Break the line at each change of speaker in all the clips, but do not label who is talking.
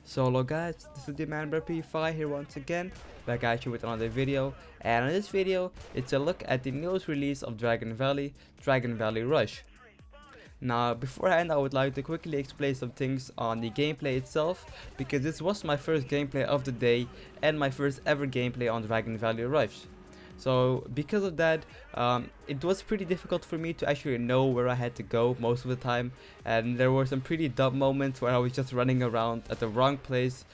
So hello guys, this is TheManBearPigify here once again, back at you with another video. And in this video, it's a look at the newest release of Dragon Valley Rush. Now beforehand, I would like to quickly explain some things on the gameplay itself, because this was my first gameplay of the day and my first ever gameplay on Dragon Valley Rush. So because of that, it was pretty difficult for me to actually know where I had to go most of the time, and there were some pretty dumb moments where I was just running around at the wrong place,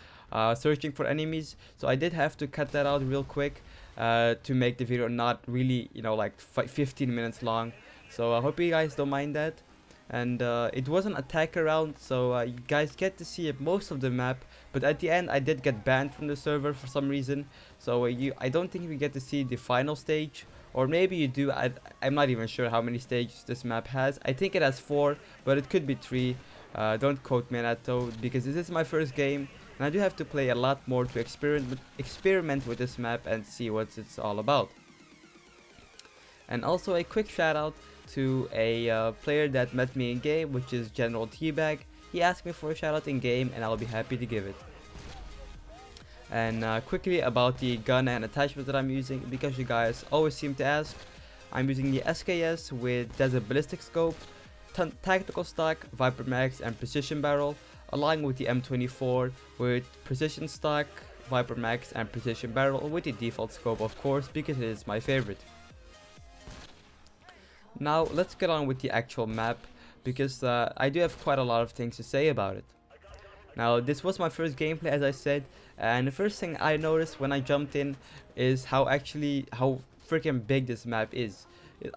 searching for enemies. So I did have to cut that out real quick to make the video not really, like 15 minutes long. So I hope you guys don't mind that. And it was an attack round, so you guys get to see most of the map, but at the end I did get banned from the server for some reason, so I don't think we get to see the final stage, or maybe you do. I'm not even sure how many stages this map has. I think it has 4, but it could be 3. Don't quote me on that though, because this is my first game and I do have to play a lot more to experiment with this map and see what it's all about. And also a quick shout out to a player that met me in game, which is General Teabag. He asked me for a shout out in game and I'll be happy to give it. And quickly about the gun and attachment that I'm using, because you guys always seem to ask. I'm using the SKS with Desert Ballistic Scope, Tactical Stock, Viper Max and Precision Barrel, along with the M24 with Precision Stock, Viper Max and Precision Barrel, with the default scope of course, because it is my favorite. Now let's get on with the actual map, because I do have quite a lot of things to say about it. Now this was my first gameplay, as I said, and the first thing I noticed when I jumped in is how freaking big this map is.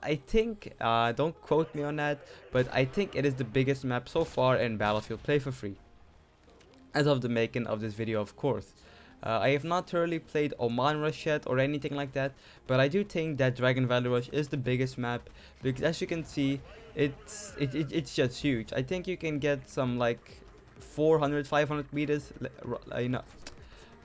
I think, don't quote me on that, but I think it is the biggest map so far in Battlefield Play for Free, as of the making of this video of course. I have not thoroughly played Oman Rush yet or anything like that, but I do think that Dragon Valley Rush is the biggest map, because as you can see, it's just huge. I think you can get some like 400-500 meters,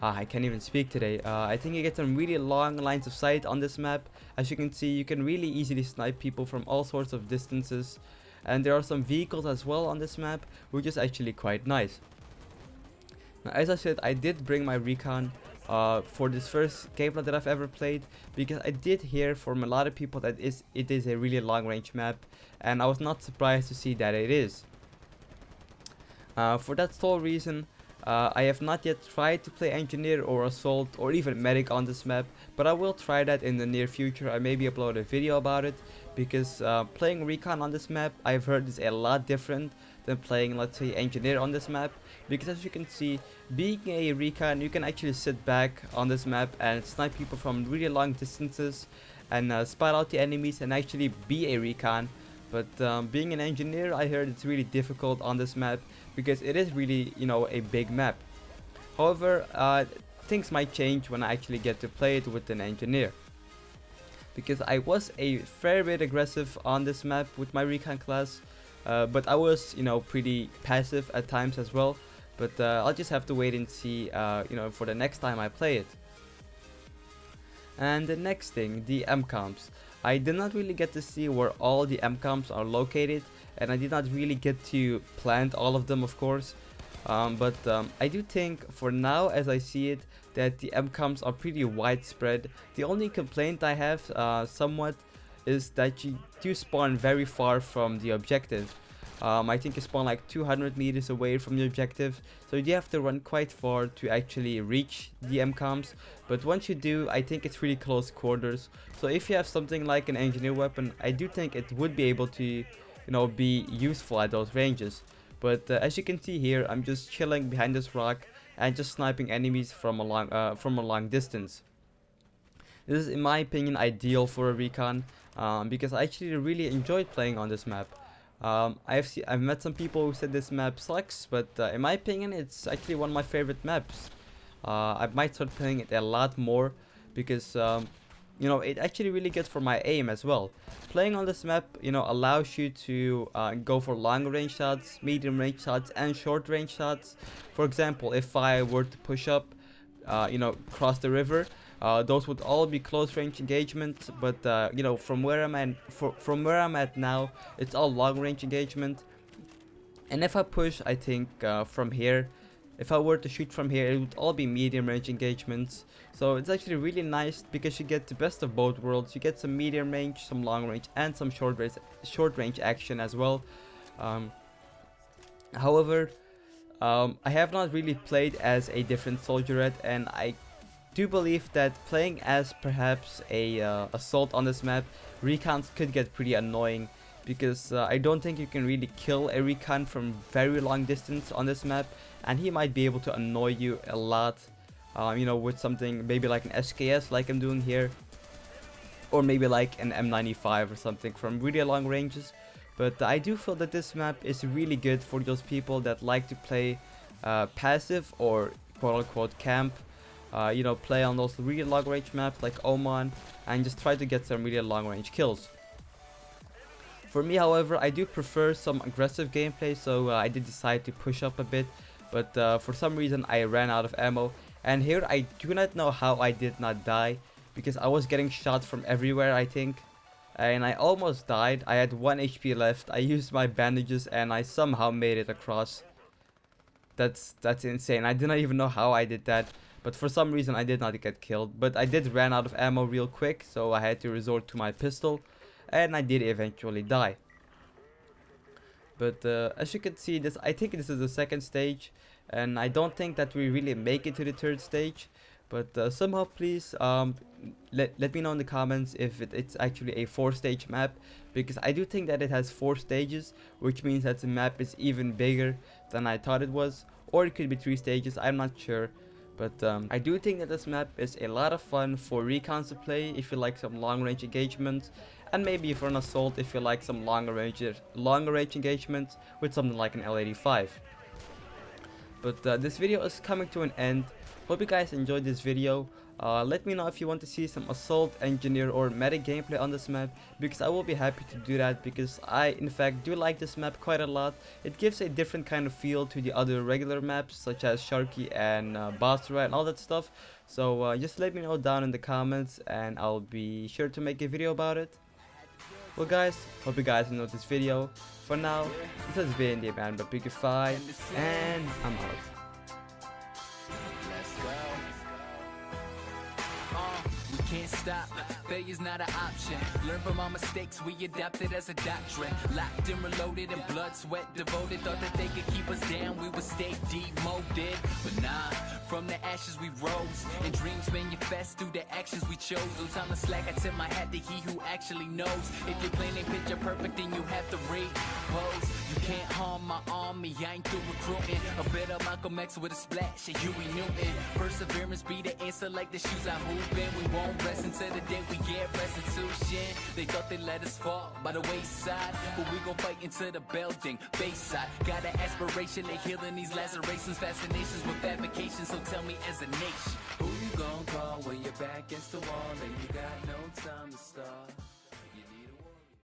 I can't even speak today. I think you get some really long lines of sight on this map. As you can see, you can really easily snipe people from all sorts of distances, and there are some vehicles as well on this map, which is actually quite nice. Now, as I said, I did bring my recon for this first gameplay that I've ever played, because I did hear from a lot of people that it is a really long range map, and I was not surprised to see that it is. For that sole reason, I have not yet tried to play Engineer or Assault or even Medic on this map, but I will try that in the near future. I maybe upload a video about it, because playing Recon on this map, I've heard, is a lot different than playing, let's say, Engineer on this map, because as you can see, being a Recon, you can actually sit back on this map and snipe people from really long distances and spot out the enemies and actually be a Recon. But being an Engineer, I heard it's really difficult on this map, because it is really, a big map. However, things might change when I actually get to play it with an Engineer, because I was a fair bit aggressive on this map with my Recon class, but I was, pretty passive at times as well. But I'll just have to wait and see, for the next time I play it. And the next thing, the M-comps. I did not really get to see where all the M-comps are located, and I did not really get to plant all of them, of course. But I do think, for now as I see it, that the M-comps are pretty widespread. The only complaint I have somewhat is that you do spawn very far from the objective. I think you spawn like 200 meters away from the objective, so you have to run quite far to actually reach the M-comps. But once you do, I think it's really close quarters, so if you have something like an Engineer weapon, I do think it would be able to, be useful at those ranges. But as you can see here, I'm just chilling behind this rock and just sniping enemies from a long distance. This is, in my opinion, ideal for a Recon, because I actually really enjoyed playing on this map. I've met some people who said this map sucks, but in my opinion, it's actually one of my favorite maps. I might start playing it a lot more, because it actually really gets for my aim as well. Playing on this map, allows you to go for long range shots, medium range shots, and short range shots. For example, if I were to push up, cross the river, those would all be close range engagement, but from where I'm at now, it's all long range engagement. And if I push, I think from here if I were to shoot from here, it would all be medium range engagements. So it's actually really nice because you get the best of both worlds. You get some medium range, some long range, and some short range action as well. However, I have not really played as a different soldier yet, and I do believe that playing as perhaps a assault on this map, recons could get pretty annoying, because I don't think you can really kill a recon from very long distance on this map, and he might be able to annoy you a lot, you know, with something maybe like an SKS like I'm doing here, or maybe like an M24 or something from really long ranges. But I do feel that this map is really good for those people that like to play passive or quote-unquote camp, you know, play on those really long range maps like Oman and just try to get some really long range kills. For me, however, I do prefer some aggressive gameplay, so I did decide to push up a bit, but for some reason I ran out of ammo, and here I do not know how I did not die, because I was getting shot from everywhere, I think, and I almost died. I had 1 HP left. I used my bandages and I somehow made it across. That's insane. I did not even know how I did that, but for some reason I did not get killed. But I did run out of ammo real quick, so I had to resort to my pistol, and I did eventually die. But as you can see, I think this is the second stage, and I don't think that we really make it to the third stage. But somehow, please let me know in the comments if it's actually a 4-stage map, because I do think that it has 4 stages, which means that the map is even bigger than I thought it was, or it could be 3 stages, I'm not sure. But I do think that this map is a lot of fun for recons to play if you like some long range engagements, and maybe for an assault if you like some longer range engagements with something like an L85. But this video is coming to an end. Hope you guys enjoyed this video. Let me know if you want to see some assault, engineer, or medic gameplay on this map, because I will be happy to do that, because I in fact do like this map quite a lot. It gives a different kind of feel to the other regular maps such as Sharky and Basra and all that stuff. So just let me know down in the comments and I'll be sure to make a video about it. Well guys, hope you guys enjoyed this video. For now, this has been TheManBearPigify, and I'm out.
Can't stop, failure's not an option. Learn from our mistakes, we adopt it as a doctrine. Locked and reloaded and blood, sweat devoted. Thought that they could keep us down, we would stay demoted. But nah, from the ashes we rose, and dreams manifest through the actions we chose. No time to slack, I tip my hat to he who actually knows. If your plan ain't picture perfect, then you have to repose. You can't harm my army, I ain't through recruiting. A better Malcolm X with a splash of Huey Newton. Perseverance be the answer like the shoes I hoop in. We won't rest until the day we get restitution. They thought they let us fall by the wayside, but we gon' fight into the building, Bayside. Got an aspiration of healing these lacerations, fascinations with fabrication. So tell me as a nation, who you gon' call when you're back against the wall and you got no time to start?